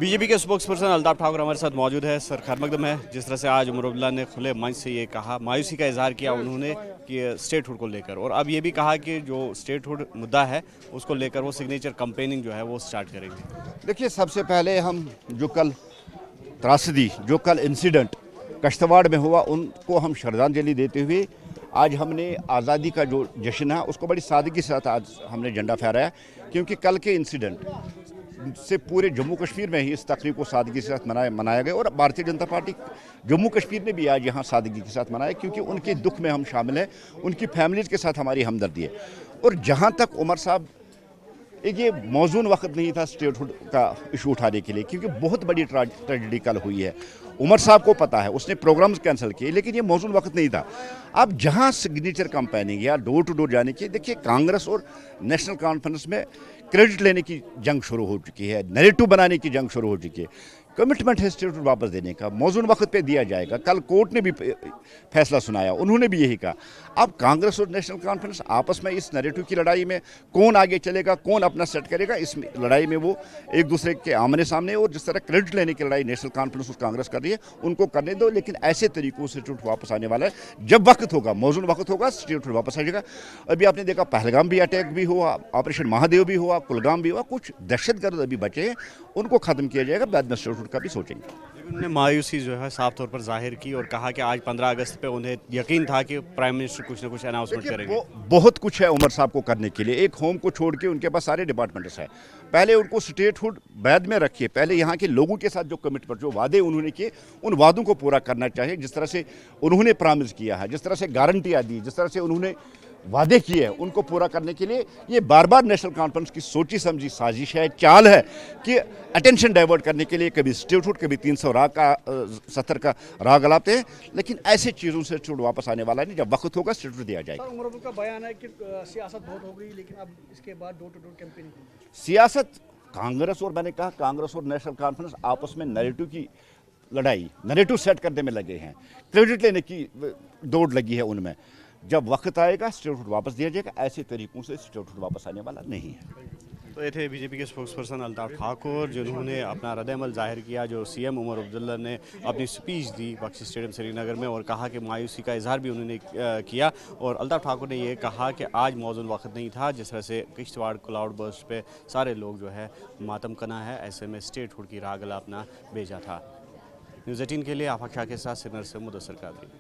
BJP के spokes person Altaf Thakur हमारे साथ मौजूद है। सर खैर मकदम है। जिस तरह से आज उमर अब्दुल्ला ने खुले मंच से ये कहा, मायूसी का इजहार किया उन्होंने कि स्टेटहुड को लेकर, और अब ये भी कहा कि जो स्टेटहुड मुद्दा है उसको लेकर वो सिग्नेचर कैंपेनिंग जो है वो स्टार्ट करेंगे। देखिए, सबसे पहले हम जो कल त्रासदी, जो कल इंसिडेंट कश्तवाड़ में हुआ, उनको हम श्रद्धांजलि देते हुए आज हमने आज़ादी का जो जश्न है उसको बड़ी सादगी के साथ आज हमने झंडा फहराया, क्योंकि कल के इंसिडेंट से पूरे जम्मू कश्मीर में ही इस तकरीब को सादगी के साथ मनाया गया। और भारतीय जनता पार्टी जम्मू कश्मीर ने भी आज यहाँ सादगी के साथ मनाया, क्योंकि उनके दुख में हम शामिल हैं, उनकी फैमिलीज़ के साथ हमारी हमदर्दी है। और जहाँ तक उमर साहब, एक ये मौजून वक्त नहीं था स्टेटहुड का इशू उठाने के लिए, क्योंकि बहुत बड़ी ट्रेजेडी कल हुई है। उमर साहब को पता है, उसने प्रोग्राम्स कैंसिल किए, लेकिन ये मौजून वक्त नहीं था। अब जहां सिग्नेचर कैंपेनिंग या डोर टू डोर जाने की, देखिए कांग्रेस और नेशनल कॉन्फ्रेंस में क्रेडिट लेने की जंग शुरू हो चुकी है, नैरेटिव बनाने की जंग शुरू हो चुकी है। कमिटमेंट है स्टेटहुड वापस देने का, मौजून वक्त पे दिया जाएगा। कल कोर्ट ने भी फैसला सुनाया, उन्होंने भी यही कहा। अब कांग्रेस और नेशनल कॉन्फ्रेंस आपस में इस नैरेटिव की लड़ाई में कौन आगे चलेगा, कौन अपना सेट करेगा, इस लड़ाई में वो एक दूसरे के आमने सामने। और जिस तरह क्रेडिट लेने की लड़ाई नेशनल कॉन्फ्रेंस और कांग्रेस कर रही है, उनको करने दो, लेकिन ऐसे तरीकों से स्टेटहुड वापस आने वाला है। जब वक्त होगा, मौजून वक्त होगा, स्टेटहुड वापस आ जाएगा। अभी आपने देखा पहलगाम भी अटैक भी हुआ, ऑपरेशन महादेव भी हुआ, कुलगाम भी हुआ, कुछ दहशतगर्द अभी बचे हैं, उनको खत्म किया जाएगा। बाद में स्टेटहुड का भी सोचेंगे। उन्होंने मायूसी जो है साफ तौर पर जाहिर की और कहा कि आज 15 अगस्त पे उन्हें यकीन था कि प्राइम मिनिस्टर कुछ ना कुछ अनाउंसमेंट करेंगे। बहुत कुछ है उमर साहब को करने के लिए। एक होम को छोड़ के उनके पास सारे डिपार्टमेंट्स हैं। पहले उनको स्टेटहुड बाद में रखिए, पहले यहाँ के लोगों के साथ जो कमिटमेंट, जो वादे उन्होंने किए, उन वादों को पूरा करना चाहिए। जिस तरह से उन्होंने प्रॉमिस किया है, जिस तरह से गारंटियाँ दी, जिस तरह से उन्होंने वादे किए हैं, उनको पूरा करने के लिए ये बार बार नेशनल कॉन्फ्रेंस की सोची समझी साजिश है, चाल है कि अटेंशन डाइवर्ट करने के लिए कभी स्टेटहुड, कभी 370 का राग गलाते हैं। लेकिन ऐसे चीज़ों से स्टेटहुड वापस आने वाला नहीं। जब वक्त होगा स्टेटहुड दिया जाएगा। उमर अब्दुल्ला का बयान है कि सियासत बहुत हो गई, लेकिन अब इसके बाद डोर टू डोर कैंपेनिंग। सियासत, कांग्रेस और मैंने कहा कांग्रेस और नेशनल कॉन्फ्रेंस आपस में नैरेटिव की लड़ाई, नैरेटिव सेट करने में लगे हैं, क्रेडिट लेने की दौड़ लगी है उनमें। जब वक्त आएगा स्टेटहुड वापस दिया जाएगा। ऐसे तरीकों से स्टेटहुड वापस आने वाला नहीं है। तो ये थे बीजेपी के स्पोक्स पर्सन अल्ताफ ठाकुर, जिन्होंने अपना रद्द-ए-अमल जाहिर किया जो सीएम उमर अब्दुल्ला ने अपनी स्पीच दी बख्शी स्टेडियम श्रीनगर में, और कहा कि मायूसी का इजहार भी उन्होंने किया। और अल्ताफ ठाकुर ने ये कहा कि आज मौजूद वक्त नहीं था। जिस तरह से किश्तवाड़ क्लाउड बर्स्ट पे सारे लोग जो है मातम कना है, ऐसे में स्टेटहुड की राह गला अपना भेजा था। न्यूज़ 18 के लिए आफाक शाह के साथ सिरनर से मुदस्सर कादरी।